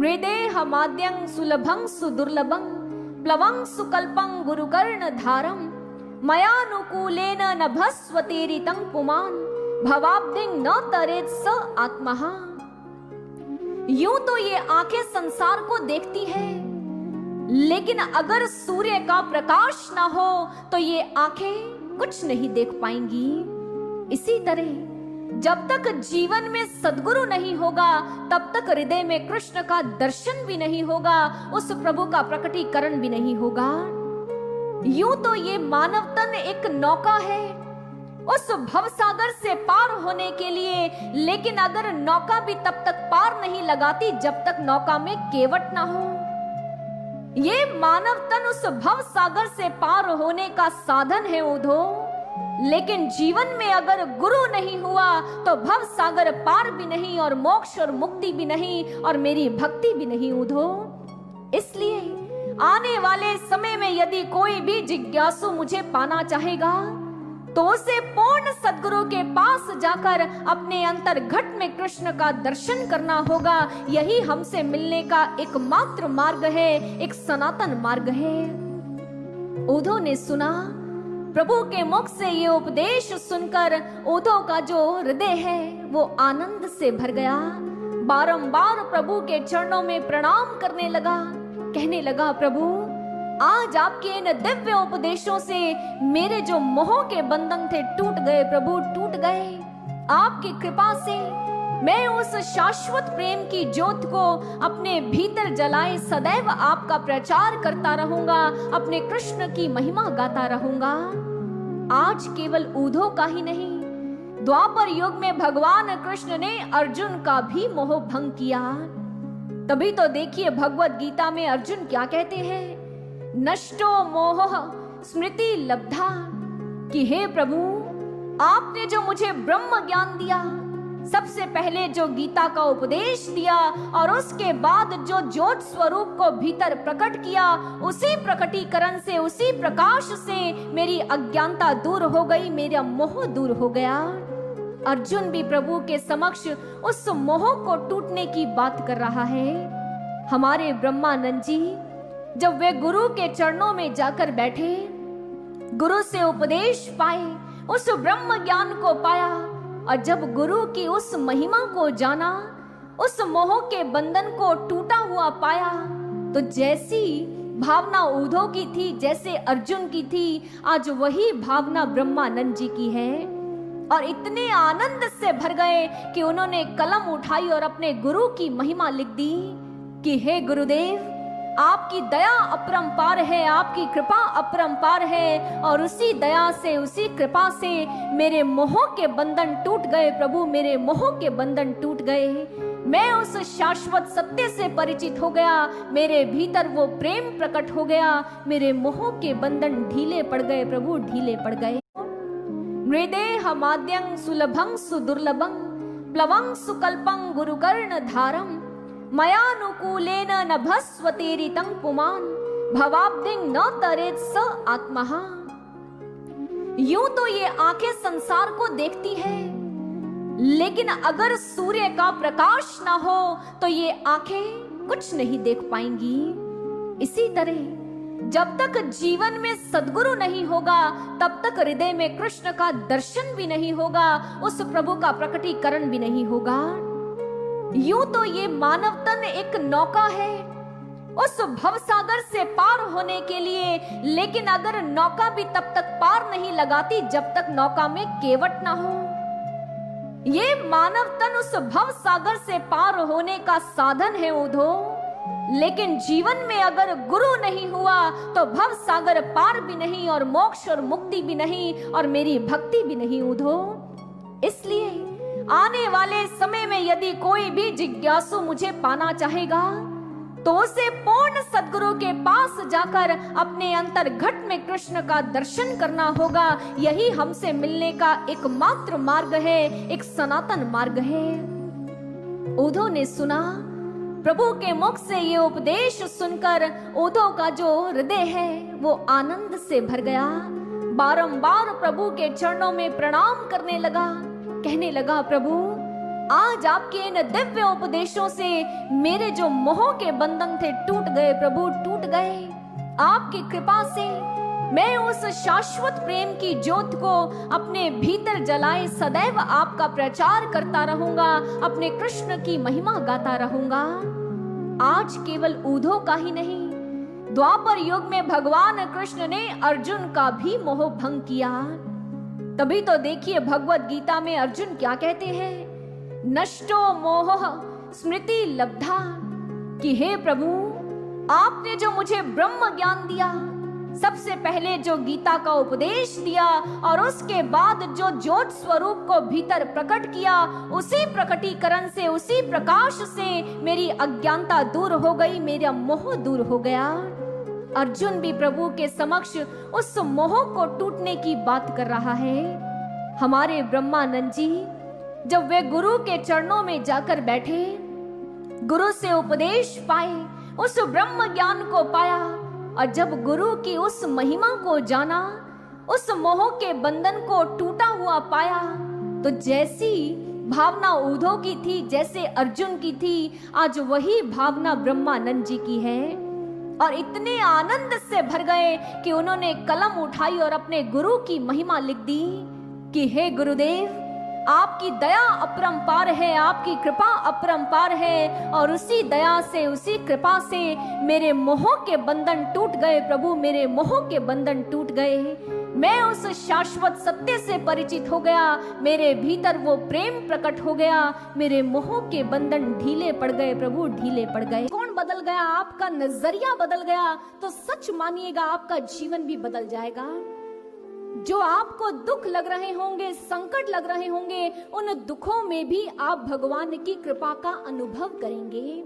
मृदेहमाद्यं सुलभं सुदुर्लभं प्लवं सुकल्पं गुरुकर्ण धारम मयानुकूलेन नभस्वतीरितं पुमान् भवाब्धिं न तरेत स आत्मः। यूं तो ये आंखें संसार को देखती है, लेकिन अगर सूर्य का प्रकाश ना हो तो ये आंखें कुछ नहीं देख पाएंगी। इसी तरह जब तक जीवन में सद्गुरु नहीं होगा, तब तक हृदय में कृष्ण का दर्शन भी नहीं होगा, उस प्रभु का प्रकटीकरण भी नहीं होगा। यूं तो ये मानव तन एक नौका है उस भवसागर से पार होने के लिए, लेकिन अगर नौका भी तब तक पार नहीं लगाती जब तक नौका में केवट ना हो। ये मानव तन उस भवसागर से पार होने का साधन है उधो, लेकिन जीवन में अगर गुरु नहीं हुआ तो भव सागर पार भी नहीं, और मोक्ष और मुक्ति भी नहीं, और मेरी भक्ति भी नहीं उधो। इसलिए आने वाले समय में यदि कोई भी जिज्ञासु मुझे पाना चाहेगा तो उसे पूर्ण सद्गुरु के पास जाकर अपने अंतर्घट में कृष्ण का दर्शन करना होगा। यही हमसे मिलने का एकमात्र मार्ग है, एक सनातन मार्ग है। उद्धव ने सुना, प्रभु के मुख से ये उपदेश सुनकर उद्धव का जो हृदय है वो आनंद से भर गया। बारंबार प्रभु के चरणों में प्रणाम करने लगा, कहने लगा, प्रभु आज आपके इन दिव्य उपदेशों से मेरे जो मोह के बंधन थे टूट गए, प्रभु टूट गए। आपकी कृपा से मैं उस शाश्वत प्रेम की ज्योत को अपने भीतर जलाए सदैव आपका प्रचार करता रहूंगा, अपने कृष्ण की महिमा गाता रहूंगा। आज केवल उद्धव का ही नहीं, द्वापर युग में भगवान कृष्ण ने अर्जुन का भी मोह भंग किया। तभी तो देखिए भगवत गीता में अर्जुन क्या कहते हैं, नष्टो मोह स्मृति लब्धा, कि हे प्रभु आपने जो मुझे ब्रह्म ज्ञान दिया, सबसे पहले जो गीता का उपदेश दिया और उसके बाद जो ज्योत स्वरूप को भीतर प्रकट किया, उसी प्रकटीकरण से, उसी प्रकाश से मेरी अज्ञानता दूर हो गई, मेरा मोह दूर हो गया। अर्जुन भी प्रभु के समक्ष उस मोह को टूटने की बात कर रहा है। हमारे ब्रह्मानंद जी जब वे गुरु के चरणों में जाकर बैठे, गुरु से उपदेश पाए, उस ब्रह्म ज्ञान को पाया, और जब गुरु की उस महिमा को जाना, उस मोह के बंधन को टूटा हुआ पाया, तो जैसी भावना उद्धव की थी, जैसे अर्जुन की थी, आज वही भावना ब्रह्मानंद जी की है। और इतने आनंद से भर गए कि उन्होंने कलम उठाई और अपने गुरु की महिमा लिख दी कि हे गुरुदेव, आपकी दया अपरंपार है, आपकी कृपा अपरंपार है, और उसी दया से, उसी कृपा से मेरे मोह के बंधन टूट गए प्रभु, मेरे मोह के बंधन टूट गए। मैं उस शाश्वत सत्य से परिचित हो गया, मेरे भीतर वो प्रेम प्रकट हो गया, मेरे मोह के बंधन ढीले पड़ गए प्रभु, ढीले पड़ गए। मृदेहमाद्यं सुलभं सुदुर्लभं प्लवं सुकल्पं गुरुकर्ण धारम मयानुकूलेन नभस्वतीरितं पुमान् भवाब्धिं न तरेत स आत्मः। यूं तो ये आंखें संसार को देखती है, लेकिन अगर सूर्य का प्रकाश ना हो तो ये आंखें कुछ नहीं देख पाएंगी। इसी तरह जब तक जीवन में सद्गुरु नहीं होगा, तब तक हृदय में कृष्ण का दर्शन भी नहीं होगा, उस प्रभु का प्रकटीकरण भी नहीं होगा। यूं तो ये मानव तन एक नौका है उस भवसागर से पार होने के लिए, लेकिन अगर नौका भी तब तक पार नहीं लगाती जब तक नौका में केवट ना हो। ये मानव तन उस भवसागर से पार होने का साधन है उधो, लेकिन जीवन में अगर गुरु नहीं हुआ तो भव सागर पार भी नहीं, और मोक्ष और मुक्ति भी नहीं, और मेरी भक्ति भी नहीं उधो। इसलिए आने वाले समय में यदि कोई भी जिज्ञासु मुझे पाना चाहेगा तो उसे पूर्ण सद्गुरु के पास जाकर अपने अंतर्घट में कृष्ण का दर्शन करना होगा। यही हमसे मिलने का एकमात्र मार्ग है, एक सनातन मार्ग है। उद्धव ने सुना, प्रभु के मुख से ये उपदेश सुनकर उद्धव का जो हृदय है वो आनंद से भर गया। बारंबार प्रभु के चरणों में प्रणाम करने लगा, कहने लगा, प्रभु आज आपके इन दिव्य उपदेशों से मेरे जो मोह के बंधन थे टूट गए प्रभु, टूट गए। आपकी कृपा से मैं उस शाश्वत प्रेम की ज्योत को अपने भीतर जलाए सदैव आपका प्रचार करता रहूंगा, अपने कृष्ण की महिमा गाता रहूंगा। आज केवल ऊधो का ही नहीं, द्वापर युग में भगवान कृष्ण ने अर्जुन का भी मोह भंग किया। तभी तो देखिए भगवत गीता में अर्जुन क्या कहते हैं, नष्टो मोह स्मृति लब्धा, कि हे प्रभु आपने जो मुझे ब्रह्म ज्ञान दिया, सबसे पहले जो गीता का उपदेश दिया और उसके बाद जो ज्योत स्वरूप को भीतर प्रकट किया, उसी प्रकटीकरण से, उसी प्रकाश से मेरी अज्ञानता दूर हो गई, मेरा मोह दूर हो गया। अर्जुन भी प्रभु के समक्ष उस मोह को टूटने की बात कर रहा है। हमारे ब्रह्मानंद जी जब वे गुरु के चरणों में जाकर बैठे, गुरु से उपदेश पाए, उस ब्रह्म ज्ञान को पाया और जब गुरु की उस महिमा को जाना, उस मोह के बंधन को टूटा हुआ पाया, तो जैसी भावना ऊधो की थी, जैसे अर्जुन की थी, आज वही भावना ब्रह्मानंद जी की है। और इतने आनंद से भर गए कि उन्होंने कलम उठाई और अपने गुरु की महिमा लिख दी कि हे गुरुदेव, आपकी दया अपरंपार है, आपकी कृपा अपरंपार है, और उसी दया से, उसी कृपा से मेरे मोह के बंधन टूट गए प्रभु, मेरे मोह के बंधन टूट गए। मैं उस शाश्वत सत्य से परिचित हो गया, मेरे भीतर वो प्रेम प्रकट हो गया, मेरे मोह के बंधन ढीले पड़ गए प्रभु, ढीले पड़ गए। कौन बदल गया? आपका नजरिया बदल गया तो सच मानिएगा आपका जीवन भी बदल जाएगा। जो आपको दुख लग रहे होंगे, संकट लग रहे होंगे, उन दुखों में भी आप भगवान की कृपा का अनुभव करेंगे।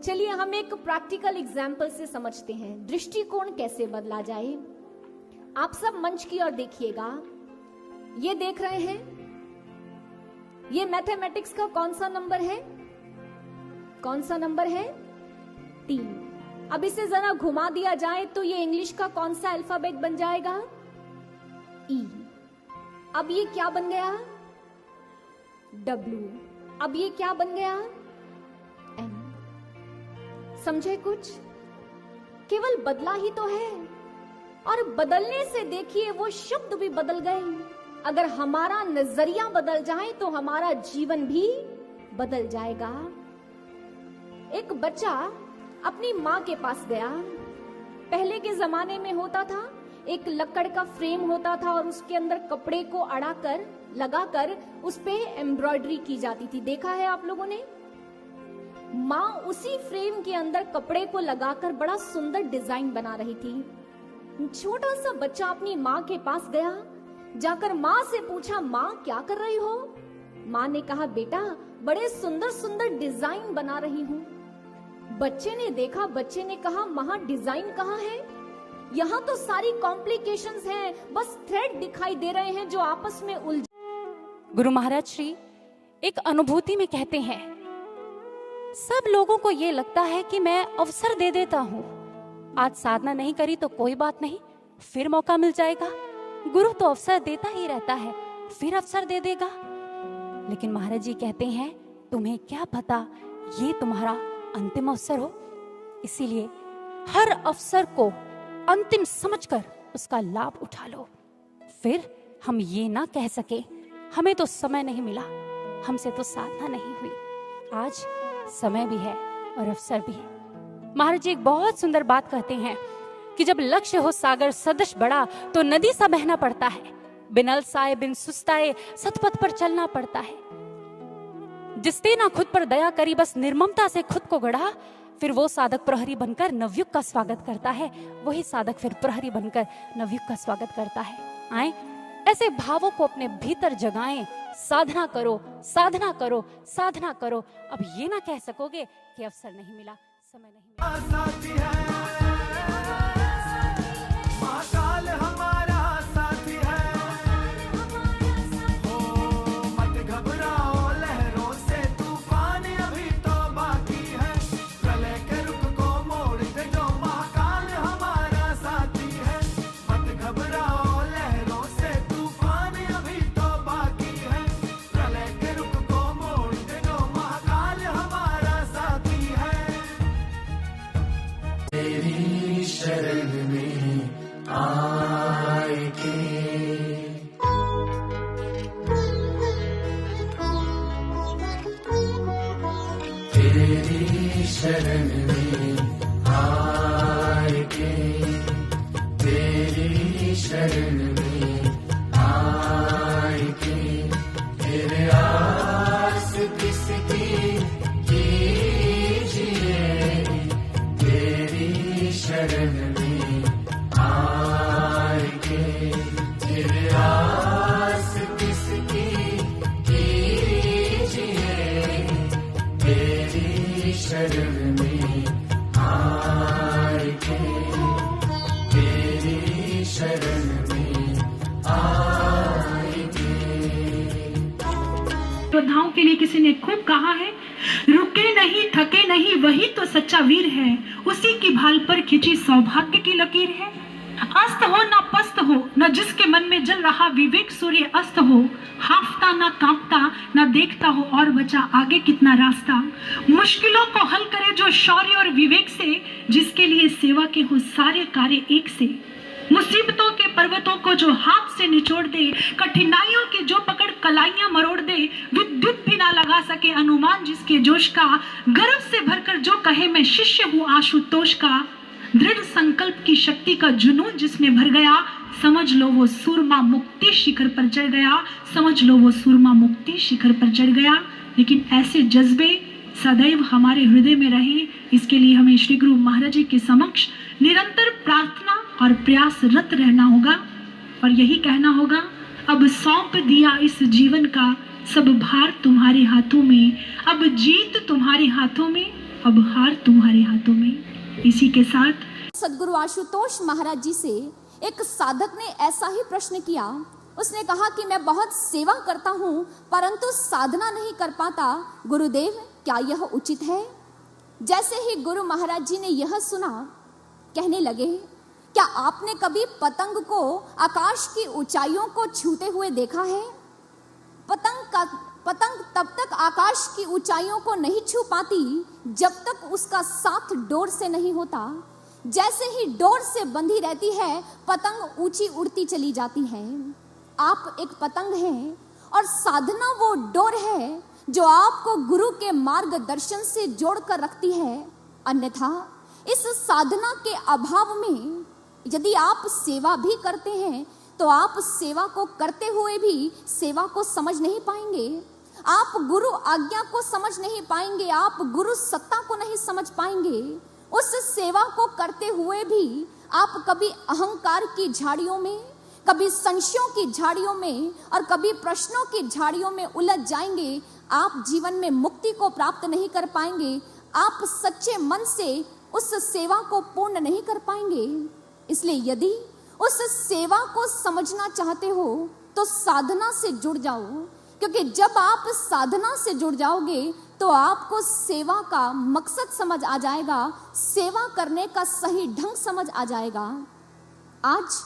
चलिए हम एक प्रैक्टिकल एग्जाम्पल से समझते हैं दृष्टिकोण कैसे बदला जाए। आप सब मंच की ओर देखिएगा। ये देख रहे हैं, ये मैथमेटिक्स का कौन सा नंबर है? कौन सा नंबर है? 3। अब इसे जरा घुमा दिया जाए तो ये इंग्लिश का कौन सा अल्फाबेट बन जाएगा? ई। अब ये क्या बन गया? W। अब ये क्या बन गया? M। समझे कुछ? केवल बदला ही तो है, और बदलने से देखिए वो शब्द भी बदल गए। अगर हमारा नजरिया बदल जाए तो हमारा जीवन भी बदल जाएगा। एक बच्चा अपनी माँ के पास गया। पहले के जमाने में होता था, एक लकड़ का फ्रेम होता था और उसके अंदर कपड़े को अड़ाकर, लगाकर उस पे एम्ब्रॉयडरी की जाती थी। देखा है आप लोगों ने? माँ उसी फ्रेम के अंदर कपड़े को लगाकर बड़ा सुंदर डिजाइन बना रही थी। छोटा सा बच्चा अपनी माँ के पास गया, जाकर माँ से पूछा, माँ क्या कर रही हो? माँ ने कहा, बेटा बड़े सुंदर सुंदर डिजाइन बना रही हूँ। बच्चे ने देखा, बच्चे ने कहा, माँ डिजाइन कहाँ है? यहाँ तो सारी कॉम्प्लिकेशंस हैं, बस थ्रेड दिखाई दे रहे हैं जो आपस में उलझ। गुरु महाराज श्री एक अनुभूति में कहते हैं, सब लोगों को ये लगता है कि मैं अवसर दे देता हूँ, आज साधना नहीं करी तो कोई बात नहीं, फिर मौका मिल जाएगा। गुरु तो अवसर देता ही रहता है, फिर अवसर दे देगा। लेकिन महाराज जी कहते हैं, तुम्हें क्या पता ये तुम्हारा अंतिम अवसर हो, इसीलिए हर अवसर को अंतिम समझकर उसका लाभ उठा लो। फिर हम ये ना कह सके हमें तो समय नहीं मिला, हमसे तो साधना नहीं हुई। आज समय भी है और अवसर भी है। महाराज जी एक बहुत सुंदर बात कहते हैं कि जब लक्ष्य हो सागर सदृश बड़ा तो नदी सा बहना पड़ता है, बिन अलसाए बिन सुस्ताए सतपथ पर चलना पड़ता है। जिसने ना खुद पर दया करी, बस निर्ममता से खुद को गढ़ा, फिर वो साधक प्रहरी बनकर नवयुग का स्वागत करता है। वही साधक फिर प्रहरी बनकर नवयुग का स्वागत करता है। आए ऐसे भावों को अपने भीतर जगाएं, साधना करो, साधना करो, साधना करो। अब ये ना कह सकोगे कि अवसर नहीं मिला, समय नहीं मिला। तेरी शरण में आएंगे, तेरी शरण में आएंगे। तेरे आस किसकी कीजिए, तेरी शरण में आएंगे। तेरे आस किसकी कीजिए, तेरी शरण में आएंगे, तेरी शरण में आएंगे। योद्धाओं के लिए किसी ने खूब कहा है, रुके नहीं थके नहीं वही तो सच्चा वीर है, उसी की भाल पर खिंची सौभाग्य की लकीर है। अस्त हो ना पस्त हो, न जिसके मन में जल रहा विवेक सूर्य अस्त हो, हाफता ना कांपता ना देखता हो और बचा आगे कितना रास्ता। मुश्किलों को हल करे जो शौर्य और विवेक से, जिसके लिए सेवा के हो सारे कार्य एक से। मुसीबतों के पर्वतों को जो हाथ से निचोड़ दे, कठिनाइयों की जो पकड़ कलाइयां मरोड़ दे, विद्युत भी ना लगा सके अनुमान जिसके जोश का। गर्व से भरकर जो कहे मैं शिष्य हूँ आशुतोष का, दृढ़ संकल्प की शक्ति का जुनून जिसमें भर गया, समझ लो वो सूरमा मुक्ति शिखर पर चढ़ गया, समझ लो वो सूरमा मुक्ति शिखर पर चढ़ गया। लेकिन ऐसे जज्बे सदैव हमारे हृदय में रहे, इसके लिए हमें श्री गुरु महाराज जी के समक्ष निरंतर प्रार्थना और प्रयासरत रहना होगा और यही कहना होगा, अब सौंप दिया इस जीवन का सब भार तुम्हारे हाथों में, अब जीत तुम्हारे हाथों में, अब हार तुम्हारे हाथों में। इसी के साथ सदगुरु आशुतोष महाराज जी से एक साधक ने ऐसा ही प्रश्न किया। उसने कहा कि मैं बहुत सेवा करता हूँ परंतु साधना नहीं कर पाता, गुरुदेव क्या यह उचित है? जैसे ही गुरु महाराज जी ने यह सुना, कहने लगे, क्या आपने कभी पतंग को आकाश की ऊंचाइयों को छूते हुए देखा है? पतंग तब तक आकाश की ऊंचाइयों को नहीं छू पाती जब तक उसका साथ डोर से नहीं होता। जैसे ही डोर से बंधी रहती है, पतंग ऊंची उड़ती चली जाती है। आप एक पतंग हैं और साधना वो डोर है जो आपको गुरु के मार्गदर्शन से जोड़कर रखती है। अन्यथा इस साधना के अभाव में यदि आप सेवा भी करते हैं तो आप सेवा को करते हुए भी सेवा को समझ नहीं पाएंगे। आप गुरु आज्ञा को समझ नहीं पाएंगे, आप गुरु सत्ता को नहीं समझ पाएंगे। उस सेवा को करते हुए भी आप कभी अहंकार की झाड़ियों में, कभी संशयों की झाड़ियों में और कभी प्रश्नों की झाड़ियों में उलझ जाएंगे। आप जीवन में मुक्ति को प्राप्त नहीं कर पाएंगे, आप सच्चे मन से उस सेवा को पूर्ण नहीं कर पाएंगे। इसलिए यदि उस सेवा को समझना चाहते हो तो साधना से जुड़ जाओ, क्योंकि जब आप साधना से जुड़ जाओगे तो आपको सेवा का मकसद समझ आ जाएगा, सेवा करने का सही ढंग समझ आ जाएगा। आज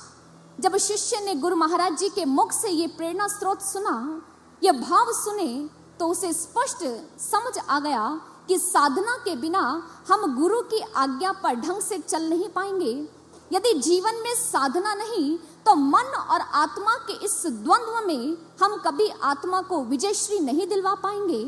जब शिष्य ने गुरु महाराज जी के मुख से ये प्रेरणा स्रोत सुना, ये भाव सुने, तो उसे स्पष्ट समझ आ गया कि साधना के बिना हम गुरु की आज्ञा पर ढंग से चल नहीं पाएंगे। यदि जीवन में साधना नहीं तो मन और आत्मा के इस द्वंद्व में हम कभी आत्मा को विजयश्री नहीं दिलवा पाएंगे।